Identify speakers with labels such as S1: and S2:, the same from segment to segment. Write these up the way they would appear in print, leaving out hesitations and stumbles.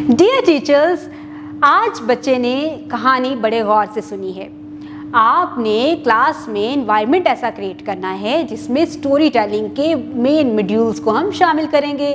S1: Dear teachers, आज बच्चे ने कहानी बड़े गौर से सुनी है। आपने क्लास में एनवायरनमेंट ऐसा क्रिएट करना है जिसमें स्टोरी टेलिंग के मेन मॉड्यूल्स को हम शामिल करेंगे।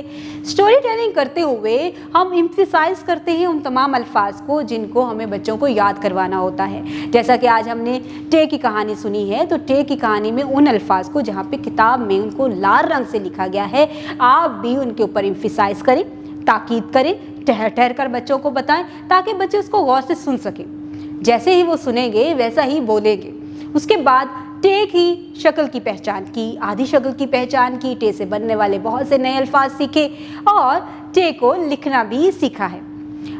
S1: स्टोरी टेलिंग करते हुए हम एम्फसाइज करते हैं उन तमाम अल्फाज को जिनको हमें बच्चों को याद करवाना होता है। जैसा कि आज हमने टे की कहानी सुनी है, तो टे की कहानी में उन अल्फाज को जहाँ पे किताब में उनको लाल रंग से लिखा गया है, आप भी उनके ऊपर एम्फसाइज करें, ताकीद करें, ठहर ठहर कर बच्चों को बताएं ताकि बच्चे उसको गौर से सुन सकें। जैसे ही वो सुनेंगे वैसा ही बोलेंगे। उसके बाद टे की शक्ल की पहचान की, आधी शक्ल की पहचान की, टे से बनने वाले बहुत से नए अल्फाज सीखे और टे को लिखना भी सीखा है।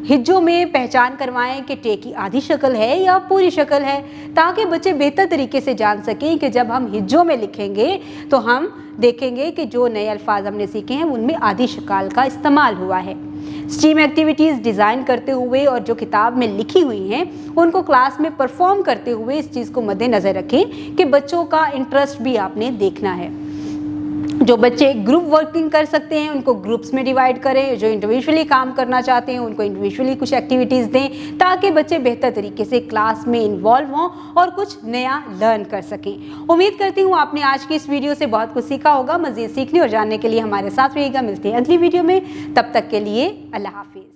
S1: हिज्जों में पहचान करवाएं कि टे की आधी शक्ल है या पूरी शक्ल है, ताकि बच्चे बेहतर तरीके से जान सकें कि जब हम हिज्जों में लिखेंगे तो हम देखेंगे कि जो नए अल्फाज हमने सीखे हैं उनमें आधी शक्ल का इस्तेमाल हुआ है। स्टीम एक्टिविटीज़ डिज़ाइन करते हुए और जो किताब में लिखी हुई हैं उनको क्लास में परफॉर्म करते हुए इस चीज़ को मद्देनज़र रखें कि बच्चों का इंटरेस्ट भी आपने देखना है। जो बच्चे ग्रुप वर्किंग कर सकते हैं उनको ग्रुप्स में डिवाइड करें, जो इंडिविजुअली काम करना चाहते हैं उनको इंडिविजुअली कुछ एक्टिविटीज़ दें ताकि बच्चे बेहतर तरीके से क्लास में इन्वॉल्व हों और कुछ नया लर्न कर सकें। उम्मीद करती हूँ आपने आज की इस वीडियो से बहुत कुछ सीखा होगा। मज़ीद सीखने और जानने के लिए हमारे साथ रहिएगा। मिलते हैं अगली वीडियो में, तब तक के लिए अल्लाह हाफिज़।